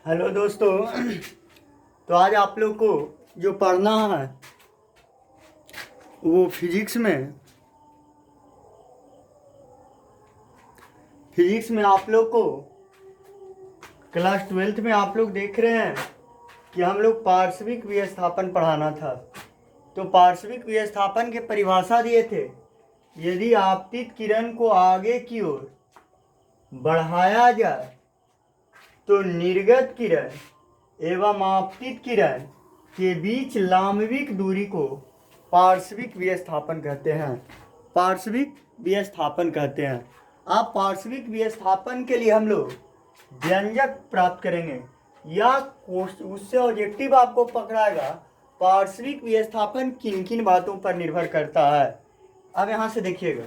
Hello दोस्तों। तो आज आप लोग को जो पढ़ना है वो फिजिक्स में आप लोग को क्लास 12th में आप लोग देख रहे हैं कि हम लोग पार्श्विक विस्थापन पढ़ाना था। तो पार्श्विक विस्थापन के परिभाषा दिए थे। यदि आपतित किरण को आगे की ओर बढ़ाया जाए तो निर्गत किरण एवं आपतित किरण के बीच लंबविक दूरी को पार्श्विक विस्थापन कहते हैं। पार्श्विक विस्थापन कहते हैं। आप पार्श्विक विस्थापन के लिए हम लोग व्यंजक प्राप्त करेंगे या उससे ऑब्जेक्टिव आपको पकड़ाएगा पार्श्विक विस्थापन किन किन बातों पर निर्भर करता है। अब यहां से देखिएगा,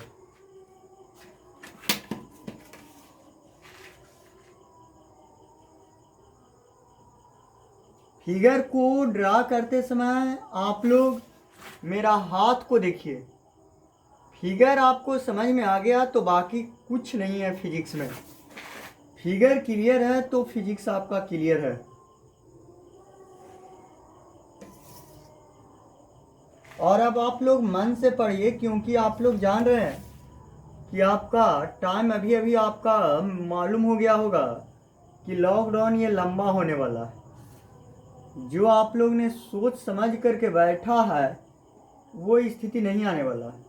फिगर को ड्रा करते समय आप लोग मेरा हाथ को देखिए। फिगर आपको समझ में आ गया तो बाकी कुछ नहीं है। फिजिक्स में फिगर क्लियर है तो फिजिक्स आपका क्लियर है। और अब आप लोग मन से पढ़िए, क्योंकि आप लोग जान रहे हैं कि आपका टाइम अभी अभी आपका मालूम हो गया होगा कि लॉकडाउन ये लंबा होने वाला है। जो आप लोग ने सोच समझ करके बैठा है वो स्थिति नहीं आने वाला है।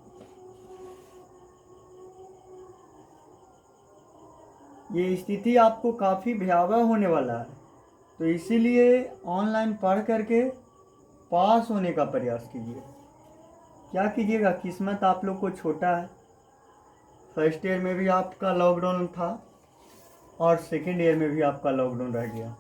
ये स्थिति आपको काफ़ी भयावह होने वाला है। तो इसीलिए ऑनलाइन पढ़ करके पास होने का प्रयास कीजिए। क्या कीजिएगा, किस्मत आप लोग को छोटा है। फर्स्ट ईयर में भी आपका लॉकडाउन था और सेकेंड ईयर में भी आपका लॉकडाउन रह गया।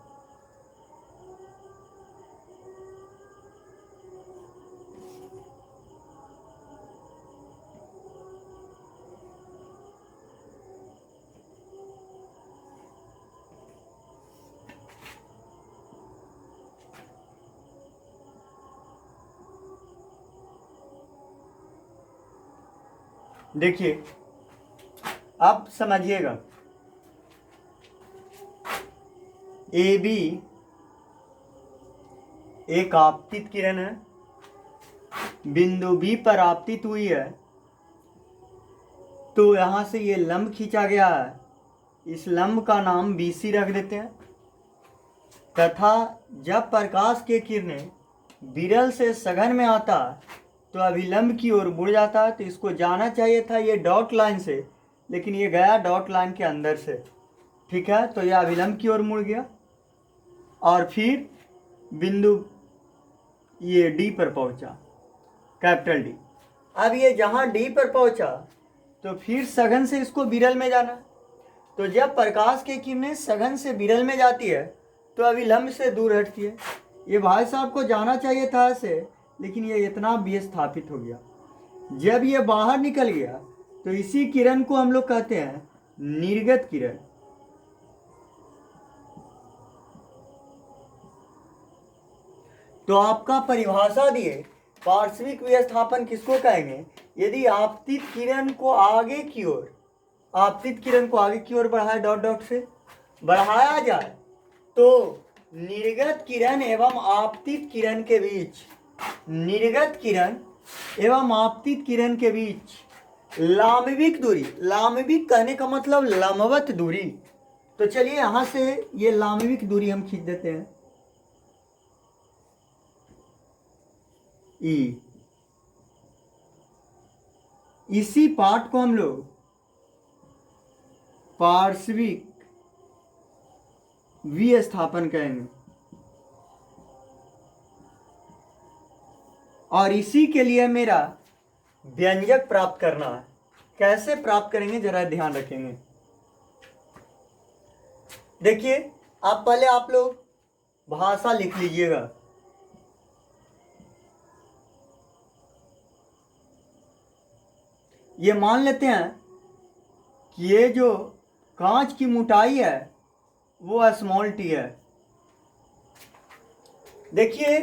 देखिए, अब समझिएगा, ए बी एक आपतित किरण है, बिंदु बी पर आपतित हुई है, तो यहां से ये लंब खींचा गया है। इस लंब का नाम BC रख देते हैं। तथा जब प्रकाश के किरणें विरल से सघन में आता तो अभिलंब की ओर मुड़ जाता है। तो इसको जाना चाहिए था ये डॉट लाइन से, लेकिन ये गया डॉट लाइन के अंदर से। ठीक है, तो यह अभिलंब की ओर मुड़ गया और फिर बिंदु ये D पर पहुंचा, कैपिटल D। अब ये जहां D पर पहुंचा तो फिर सघन से इसको विरल में जाना। तो जब प्रकाश की किरणें सघन से विरल में जाती है तो अभिलंब से दूर हटती है। ये भाई साहब को जाना चाहिए था ऐसे, लेकिन ये इतना विस्थापित हो गया। जब ये बाहर निकल गया तो इसी किरण को हम लोग कहते हैं निर्गत किरण। तो आपका परिभाषा दिए पार्श्विक विस्थापन किसको कहेंगे? यदि आपतित किरण को आगे की ओर बढ़ाया डॉट डॉट से बढ़ाया जाए तो निर्गत किरण एवं आपतित किरण के बीच लंबविक दूरी, लंबविक कहने का मतलब लंबवत दूरी। तो चलिए यहां से ये लंबविक दूरी हम खींच देते हैं E। इसी पार्ट को हम लोग पार्श्विक विस्थापन कहेंगे और इसी के लिए मेरा व्यंजक प्राप्त करना है। कैसे प्राप्त करेंगे जरा ध्यान रखेंगे। देखिए, पहले आप लोग भाषा लिख लीजिएगा। ये मान लेते हैं कि ये जो कांच की मोटाई है वो स्मॉल t है। देखिए,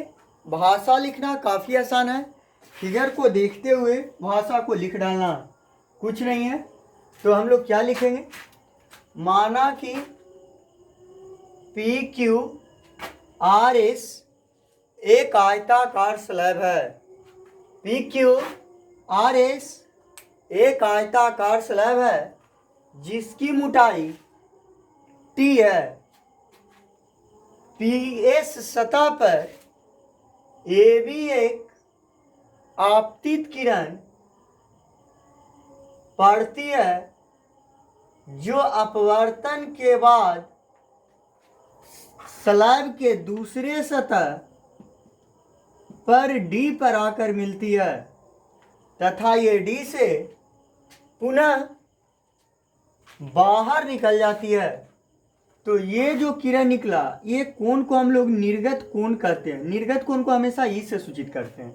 भाषा लिखना काफ़ी आसान है। फिगर को देखते हुए भाषा को लिख डालना कुछ नहीं है। तो हम लोग क्या लिखेंगे, माना कि पी क्यू आर एस एक आयताकार स्लैब है। पी क्यू आर एस एक आयताकार स्लैब है जिसकी मोटाई टी है। पी एस सतह पर ए बी एक आपतित किरण पड़ती है जो अपवर्तन के बाद स्लैब के दूसरे सतह पर डी पर आकर मिलती है तथा ये डी से पुनः बाहर निकल जाती है। तो ये जो किरण निकला, ये कोण को हम लोग निर्गत कोण कहते हैं। निर्गत कोण को हमेशा ई से सूचित करते हैं।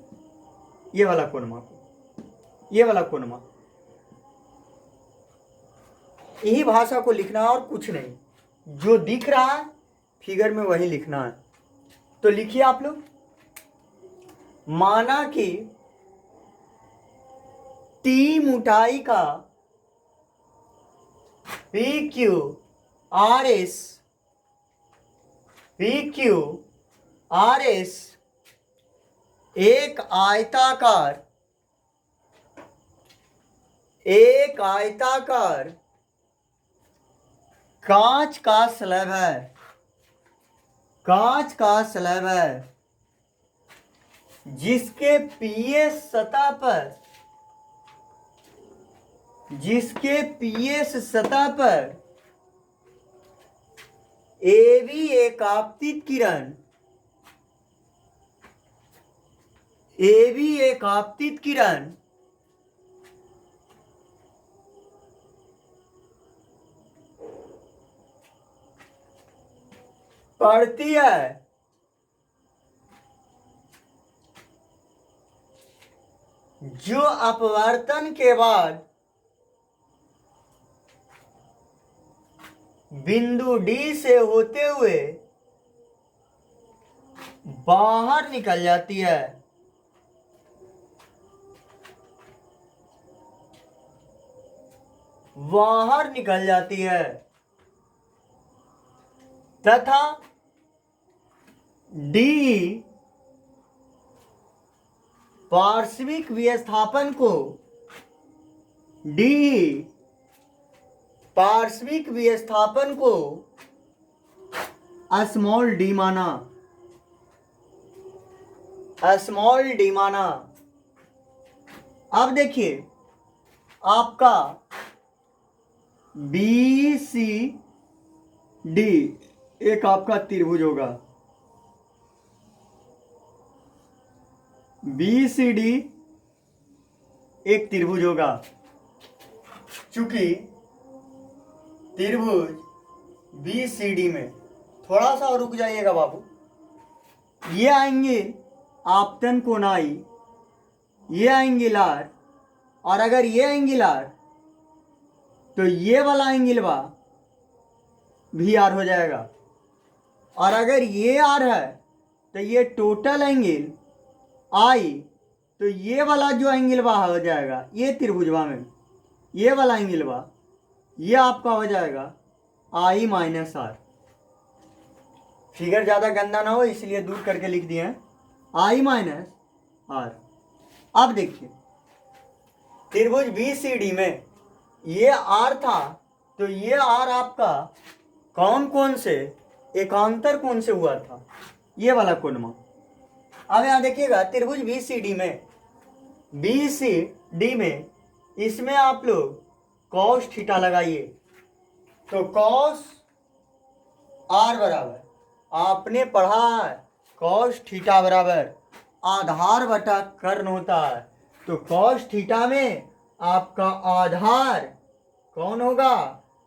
ये वाला कोणमा को, ये वाला कोणमा, यही भाषा को लिखना है और कुछ नहीं। जो दिख रहा है फिगर में वही लिखना है। तो लिखिए आप लोग, माना कि टी मोटाई का पी क्यू आर एस एक आयताकार कांच का स्लैब है। कांच का स्लैब है जिसके पीएस सतह पर ए बी एक आपतित किरण पड़ती है। जो अपवर्तन के बाद बिंदु डी से होते हुए बाहर निकल जाती है। तथा डी पार्श्विक विस्थापन को स्मॉल डी माना। अब देखिए, आपका बी सी डी एक आपका त्रिभुज होगा। बी सी डी एक त्रिभुज होगा। चूंकि त्रिभुज बी सी डी में, थोड़ा सा रुक जाइएगा बाबू, ये आएंगे आपतन कोणाई, ये आएंगे लार, और अगर ये आएंगे लार तो ये वाला एंगल भी आर हो जाएगा। और अगर ये आर है तो ये टोटल एंगल आई, तो ये वाला जो एंगल हो जाएगा, ये त्रिभुजवा में ये वाला एंगल ये आपका हो जाएगा आई माइनस आर। फिगर ज़्यादा गंदा ना हो इसलिए दूर करके लिख दिए हैं, आई माइनस आर। अब देखिए, त्रिभुज बी सी डी में ये आर था, तो ये आर आपका कौन से एकांतर कोण से हुआ था, ये वाला कोण। अब यहाँ देखिएगा, त्रिभुज बी सी डी में इसमें आप लोग कॉस थीटा लगाइए। तो कॉस आर बराबर, आपने पढ़ा है कॉस थीटा बराबर आधार बटा कर्ण होता है। तो कॉस थीटा में आपका आधार कौन होगा,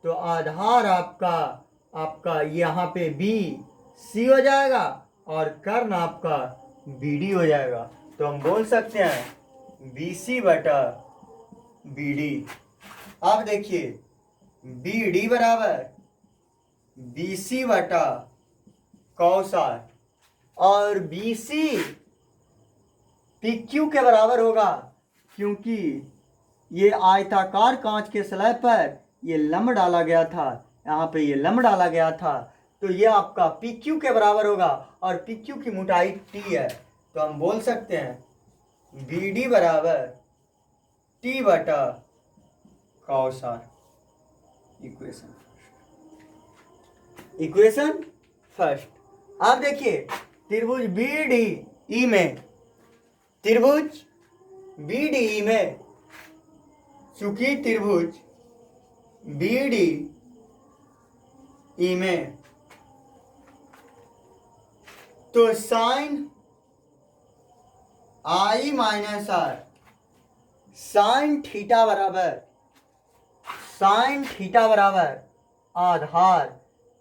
तो आधार आपका यहाँ पे बी सी हो जाएगा और कर्ण आपका बी डी हो जाएगा। तो हम बोल सकते हैं बी सी बटा बी डी। अब देखिए, बी डी बराबर बी सी बटा कॉस आर, और बी सी पी क्यू के बराबर होगा, क्योंकि ये आयताकार कांच के स्लैब पर ये लंब डाला गया था, यहाँ पे ये लंब डाला गया था, तो ये आपका पी क्यू के बराबर होगा, और पी क्यू की मोटाई टी है, तो हम बोल सकते हैं बी डी बराबर टी बटा कॉस आर। Equation first. अब देखिए त्रिभुज बी डी ई में, त्रिभुज बी डी ई में, चूंकि त्रिभुज बी डी ई में तो sine I minus R, sine theta बराबर, साइन थीटा बराबर आधार,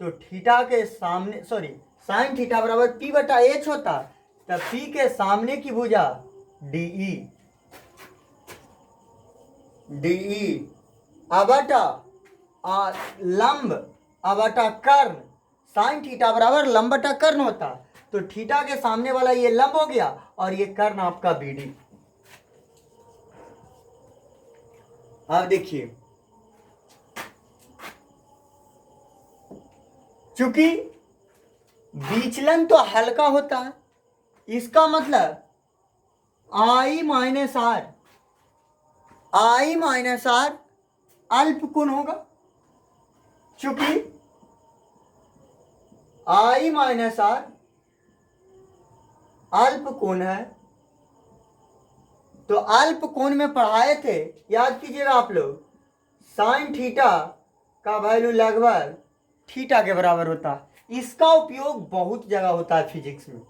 तो थीटा के सामने, सॉरी, साइन थीटा बराबर पी बटा एच होता, तब पी के सामने की भुजा डीई, डीई अबटा लंब अबटा कर्ण, साइन थीटा बराबर लंब बटा कर्ण होता, तो थीटा के सामने वाला ये लंब हो गया और ये कर्ण आपका बीडी। अब देखिए चूंकि विचलन तो हल्का होता है, इसका मतलब I minus R, I minus R अल्प कोण होगा, चूंकि आई माइनस आर अल्प कोण है, तो अल्प कोण में पढ़ाए थे, याद कीजिएगा आप लोग, साइन थीटा का वैल्यू लगभग थीटा के बराबर होता है। इसका उपयोग बहुत जगह होता है फिजिक्स में।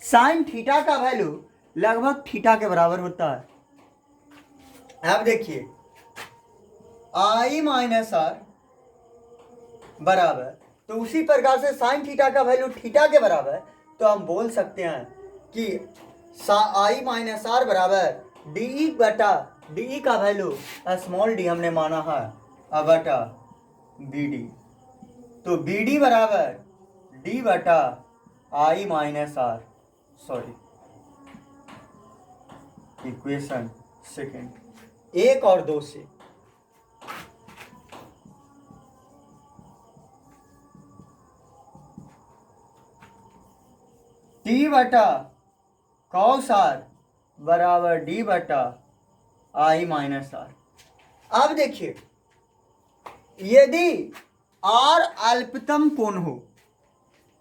साइन थीटा का वैल्यू लगभग थीटा के बराबर होता है। अब देखिए आई माइनस आर बराबर, तो उसी प्रकार से साइन थीटा का वैल्यू थीटा के बराबर, तो हम बोल सकते हैं कि आई माइनस आर बराबर डी बटा, डी का वैल्यू स्मॉल डी हमने माना है, बटा बी डी, तो बी डी बराबर डी बटा I minus R, sorry equation second, 1 और 2 से। टी बटा कॉस आर बराबर डी बटा आई माइनस आर। अब देखिए यदि आर अल्पतम कोण हो,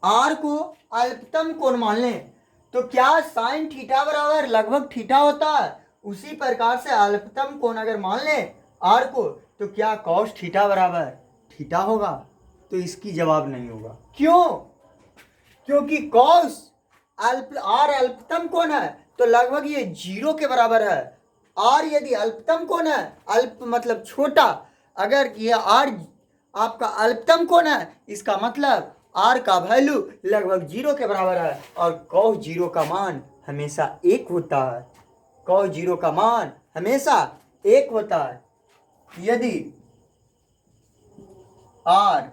आर को अल्पतम कोण मान लें, तो क्या साइन थीटा बराबर लगभग थीटा होता है, उसी प्रकार से अल्पतम कोण अगर मान लें आर को, तो क्या कॉस थीटा बराबर थीटा होगा, तो इसकी जवाब नहीं होगा। क्यों? क्योंकि कॉस आर अल्पतम कोण है, तो लगभग ये 0 के बराबर है। आर यदि अल्पतम कोण है, अल्प मतलब छोटा, अगर ये आर आपका अल्पतम कोण है, इसका मतलब आर का वैल्यू लगभग 0 के बराबर है, और कॉस 0 का मान हमेशा 1 होता है, कॉस 0 का मान हमेशा 1 होता है। यदि आर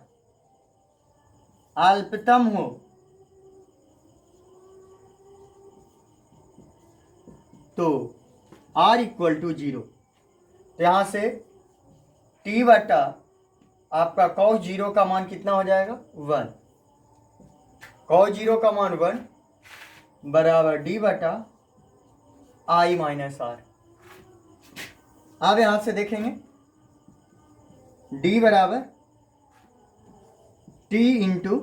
अल्पतम हो तो r इक्वल टू 0, तो यहां से t बटा आपका cos 0 का मान कितना हो जाएगा 1, cos 0 का मान 1 बराबर d बटा आई माइनस आर। अब यहां से देखेंगे d बराबर t into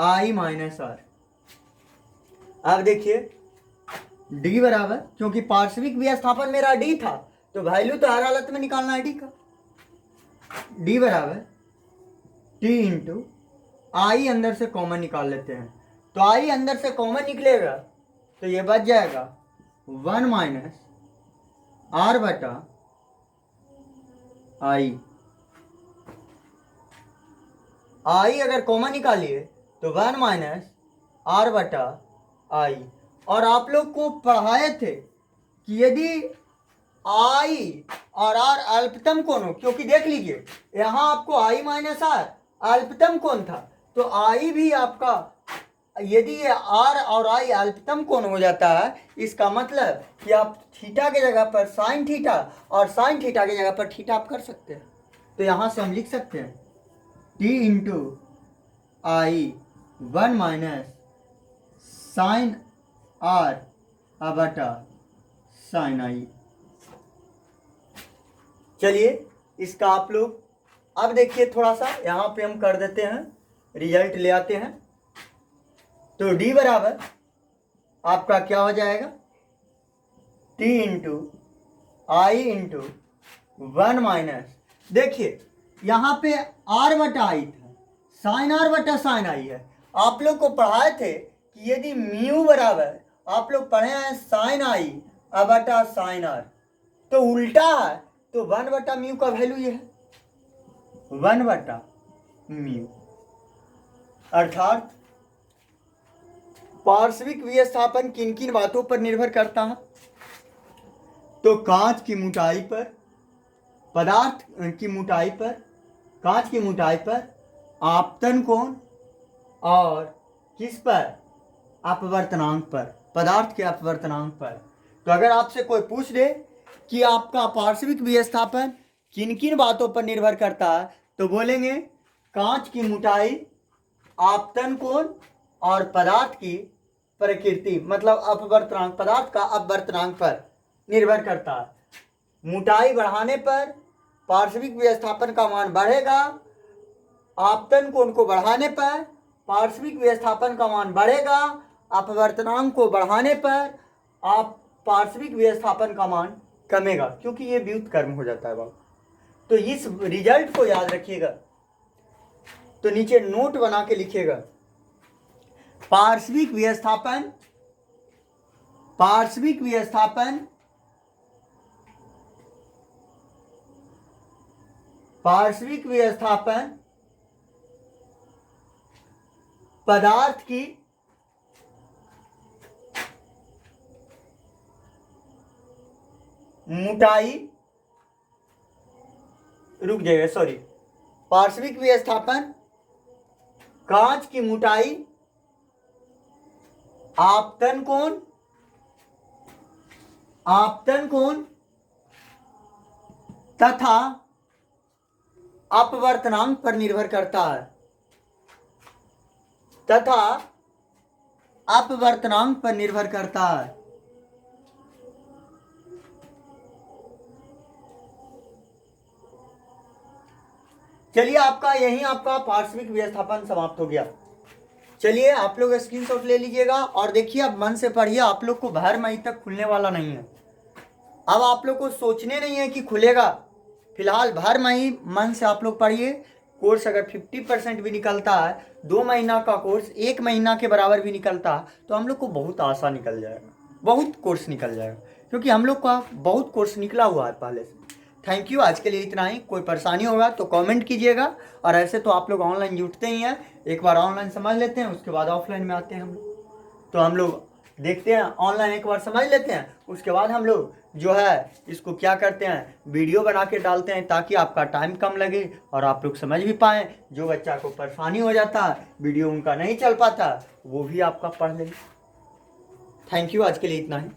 I minus R. अब देखिए d बराबर, क्योंकि पार्श्विक विस्थापन मेरा d था, तो वैल्यू तो हर हालत में निकालना है d का, d बराबर t इंटू आई अंदर से कॉमन निकाल लेते हैं, तो आई अंदर से कॉमन निकलेगा, तो ये बच जाएगा 1 माइनस आर बटा आई। आई अगर कॉमन निकालिए तो 1 माइनस आर बटा आई। और आप लोग को पढ़ाए थे कि यदि आई और आर अल्पतम कोण हो, क्योंकि देख लीजिए यहाँ आपको आई माइनस आर अल्पतम कोण था, तो आई भी आपका, यदि ये आर और आई अल्पतम कोण हो जाता है, इसका मतलब कि आप थीटा के जगह पर साइन थीटा और साइन थीटा की जगह पर थीटा आप कर सकते हैं। तो यहाँ से हम लिख सकते हैं T into I 1 minus sine R बटा साइन आई। चलिए इसका आप लोग अब देखिए, थोड़ा सा यहाँ पे हम कर देते हैं, रिजल्ट ले आते हैं। तो डी बराबर आपका क्या हो जाएगा, टी इंटू आई इंटू 1 माइनस, देखिए यहाँ पे आर बटा आई था, साइन आर बटा साइन आई है। आप लोग को पढ़ाए थे कि यदि म्यू बराबर, आप लोग पढ़े हैं साइन आई बटा साइन आर, तो उल्टा है, तो 1 बटा म्यू का वैल्यू ये है 1 बटा म्यू। अर्थात पार्श्विक विस्थापन किन किन बातों पर निर्भर करता है, तो कांच की मोटाई पर, पदार्थ की मोटाई पर, कांच की मोटाई पर, आपतन कोण और किस पर, अपवर्तनांक पर, पदार्थ के अपवर्तनांक पर। तो अगर आपसे कोई पूछ दे कि आपका पार्श्विक विस्थापन किन किन बातों पर निर्भर करता है, तो बोलेंगे कांच की मोटाई, आपतन कोण और पदार्थ की प्रकृति, मतलब अपवर्तनांक, पदार्थ का अपवर्तनांक पर निर्भर करता है। मोटाई बढ़ाने पर पार्श्विक विस्थापन का मान बढ़ेगा, आपतन कोण को बढ़ाने पर पार्श्विक विस्थापन का मान बढ़ेगा, अपवर्तनांक को बढ़ाने पर आप पार्श्विक विस्थापन का मान कमेगा, क्योंकि ये व्युत्क्रम हो जाता है बाबू। तो इस रिजल्ट को याद रखिएगा, तो नीचे नोट बना के लिखिएगा, पार्श्विक विस्थापन, पार्श्विक विस्थापन, पार्श्विक विस्थापन पदार्थ की मोटाई, रुक जाइए सॉरी, पार्श्विक विस्थापन कांच की मोटाई, आपतन कोण, आपतन कोण तथा अपवर्तनांक पर निर्भर करता है, तथा अपवर्तनांक पर निर्भर करता है। चलिए आपका यहीं आपका पार्श्विक विस्थापन समाप्त हो गया। चलिए आप लोग स्क्रीनशॉट ले लीजिएगा और देखिए, अब मन से पढ़िए, आप लोग को भर मई तक खुलने वाला नहीं है। अब आप लोग को सोचने नहीं है कि खुलेगा, फिलहाल भर मई मन से आप लोग पढ़िए। कोर्स अगर 50% भी निकलता है, 2 महीना का कोर्स 1 महीना के बराबर भी निकलता है, तो हम लोग को बहुत आसान निकल जाएगा, बहुत कोर्स निकल जाएगा, क्योंकि हम लोग का बहुत कोर्स निकला हुआ है पहले से। थैंक यू, आज के लिए इतना ही। कोई परेशानी होगा तो कमेंट कीजिएगा, और ऐसे तो आप लोग ऑनलाइन जुटते ही हैं, एक बार ऑनलाइन समझ लेते हैं, उसके बाद ऑफलाइन में आते हैं हम लोग। तो हम लोग देखते हैं, ऑनलाइन एक बार समझ लेते हैं, उसके बाद हम लोग जो है इसको क्या करते हैं, वीडियो बना के डालते हैं, ताकि आपका टाइम कम लगे और आप लोग समझ भी पाएँ। जो बच्चा को परेशानी हो जाता है, वीडियो उनका नहीं चल पाता, वो भी आपका पढ़ लेंगे। थैंक यू, आज के लिए इतना ही।